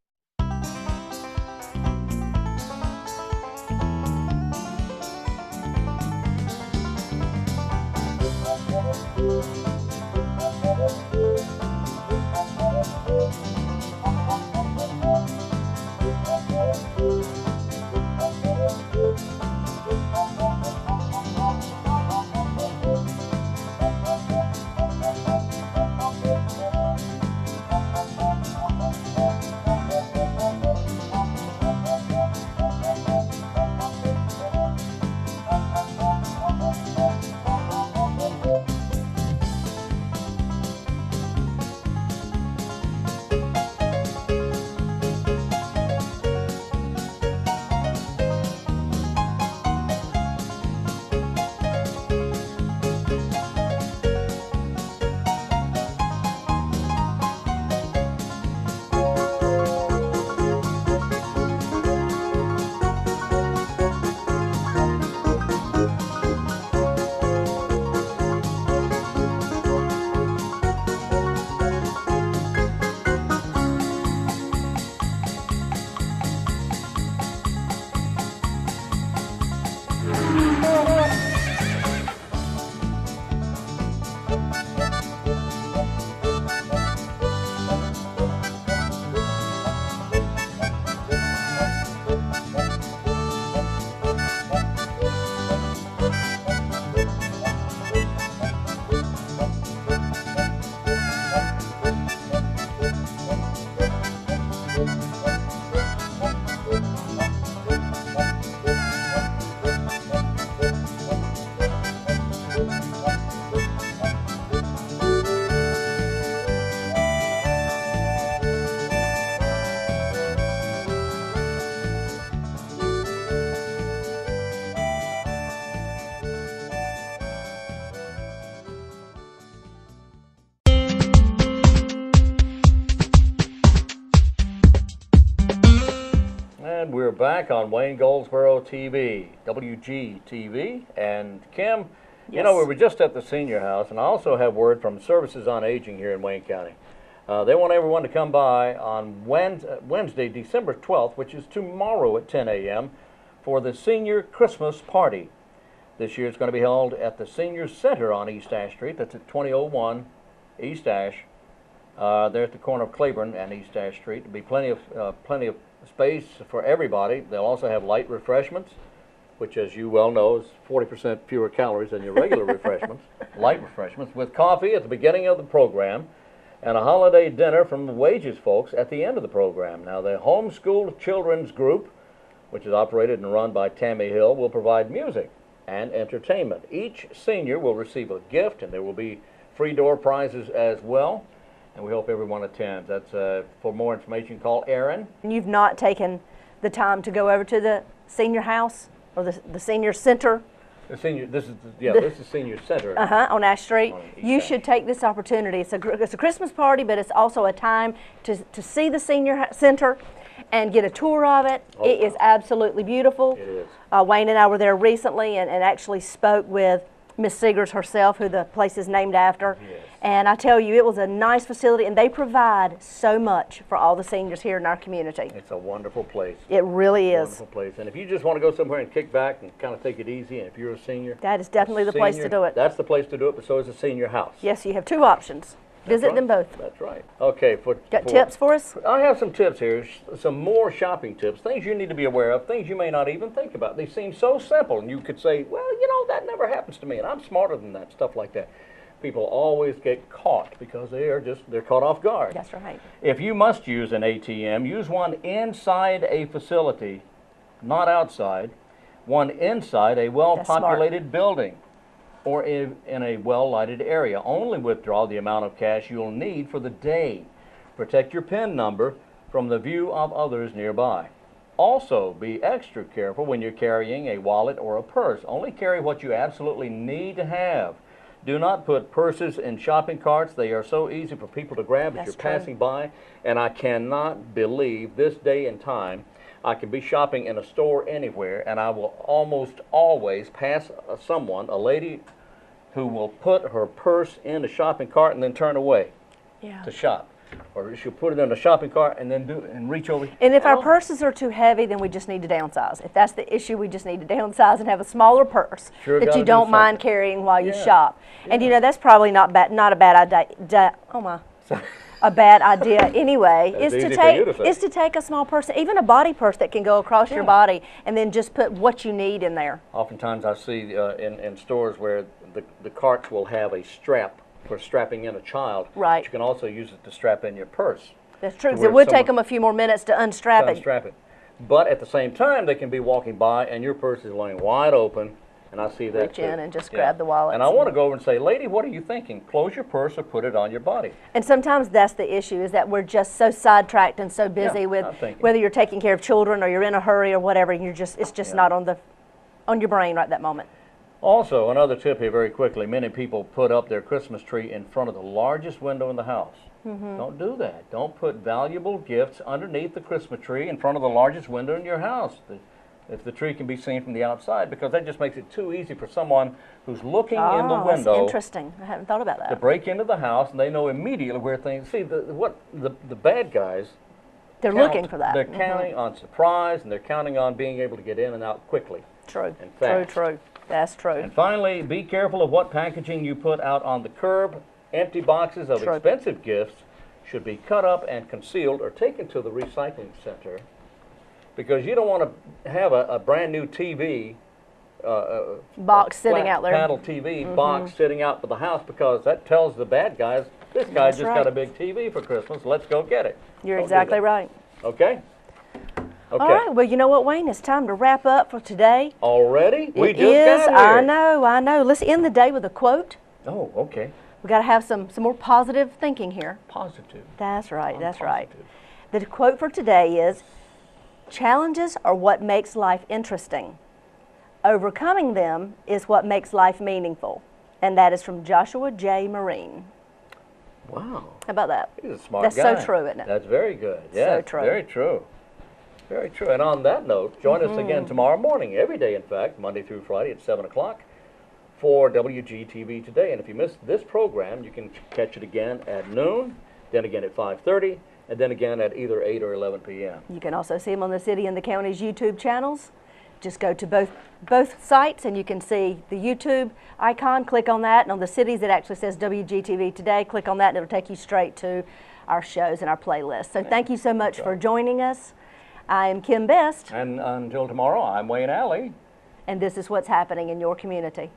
And we're back on Wayne Goldsboro TV, WGTV. And Kim, you know, we were just at the senior house, and I also have word from Services on Aging here in Wayne County. They want everyone to come by on Wednesday, December 12th, which is tomorrow at 10 a.m., for the Senior Christmas Party. This year it's going to be held at the Senior Center on East Ash Street. That's at 2001 East Ash. There at the corner of Claiborne and East Ash Street. There'll be plenty of space for everybody. They'll also have light refreshments, which, as you well know, is 40% fewer calories than your regular refreshments. Light refreshments with coffee at the beginning of the program, and a holiday dinner from the Wages folks at the end of the program. Now, the Homeschooled Children's Group, which is operated and run by Tammy Hill, will provide music and entertainment. Each senior will receive a gift, and there will be free door prizes as well. And we hope everyone attends. That's for more information, call Aaron. You've not taken the time to go over to the senior house or the senior center? This is Senior Center. On Ash Street. You should take this opportunity. It's a Christmas party, but it's also a time to see the senior center and get a tour of it. It is absolutely beautiful. It is. Wayne and I were there recently and actually spoke with Miss Seegers herself, who the place is named after. Yes. And I tell you, it was a nice facility, and they provide so much for all the seniors here in our community. It's a wonderful place. It really is. Wonderful place. And if you just want to go somewhere and kick back and kind of take it easy, and if you're a senior, that is definitely the place to do it. That's the place to do it, but so is a senior house. Yes, you have two options. Visit them both. That's right. Okay. Got tips for us? I have some tips here, some more shopping tips, things you need to be aware of, things you may not even think about. They seem so simple, and you could say, well, you know, that never happens to me, and I'm smarter than that, stuff like that. People always get caught because they're caught off guard. That's right. If you must use an ATM, use one inside a facility, not outside, one inside a well-populated building or in a well-lighted area. Only withdraw the amount of cash you'll need for the day. Protect your PIN number from the view of others nearby. Also, be extra careful when you're carrying a wallet or a purse. Only carry what you absolutely need to have. Do not put purses in shopping carts. They are so easy for people to grab as you're passing by. And I cannot believe this day and time I can be shopping in a store anywhere, and I will almost always pass someone, a lady, who will put her purse in the shopping cart and then turn away to shop. Or she'll put it in the shopping cart and then reach over. And if our purses are too heavy, then we just need to downsize. If that's the issue, we just need to downsize and have a smaller purse that you don't mind carrying while you shop. And you know, that's probably not a bad idea. Oh my. A bad idea anyway is to take a small purse, even a body purse that can go across your body, and then just put what you need in there. Oftentimes I see in stores where the carts will have a strap for strapping in a child. Right. But you can also use it to strap in your purse. That's true, because it would take them a few more minutes to unstrap it. But at the same time, they can be walking by and your purse is laying wide open. And I see that reach in and just grab the wallet. And I want to go over and say, lady, what are you thinking? Close your purse or put it on your body. And sometimes that's the issue, is that we're just so sidetracked and so busy with whether you're taking care of children or you're in a hurry or whatever, and it's just not on your brain right that moment. Also, another tip here very quickly, many people put up their Christmas tree in front of the largest window in the house. Don't do that. Don't put valuable gifts underneath the Christmas tree in front of the largest window in your house. If the tree can be seen from the outside, because that just makes it too easy for someone who's looking in the window. That's interesting. I haven't thought about that. To break into the house, and they know immediately where things. See, the bad guys. They're looking for that. They're counting on surprise, and they're counting on being able to get in and out quickly. True. And fast. True. That's true. And finally, be careful of what packaging you put out on the curb. Empty boxes of expensive gifts should be cut up and concealed or taken to the recycling center. Because you don't want to have a brand new TV box sitting out there. Panel TV box sitting out for the house, because that tells the bad guys, this guy just got a big TV for Christmas, let's go get it. You're exactly right. Okay? All right, well, you know what, Wayne? It's time to wrap up for today. Already? We just got here. I know. Let's end the day with a quote. Oh, okay. We got to have some more positive thinking here. Positive. That's right, that's right. The quote for today is, challenges are what makes life interesting. Overcoming them is what makes life meaningful. And that is from Joshua J. Marine. Wow. How about that? He's a smart guy. That's so true, isn't it? That's very good. Yeah, so true. Very true. Very true. And on that note, join us again tomorrow morning, every day, in fact, Monday through Friday at 7 o'clock for WGTV Today. And if you missed this program, you can catch it again at noon, then again at 5:30, and then again at either 8 or 11 p.m. You can also see them on the City and the County's YouTube channels. Just go to both sites and you can see the YouTube icon. Click on that, and on the cities it actually says WGTV Today. Click on that and it'll take you straight to our shows and our playlist. So thank you so much for joining us. I am Kim Best. And until tomorrow, I'm Wayne Alley. And this is what's happening in your community.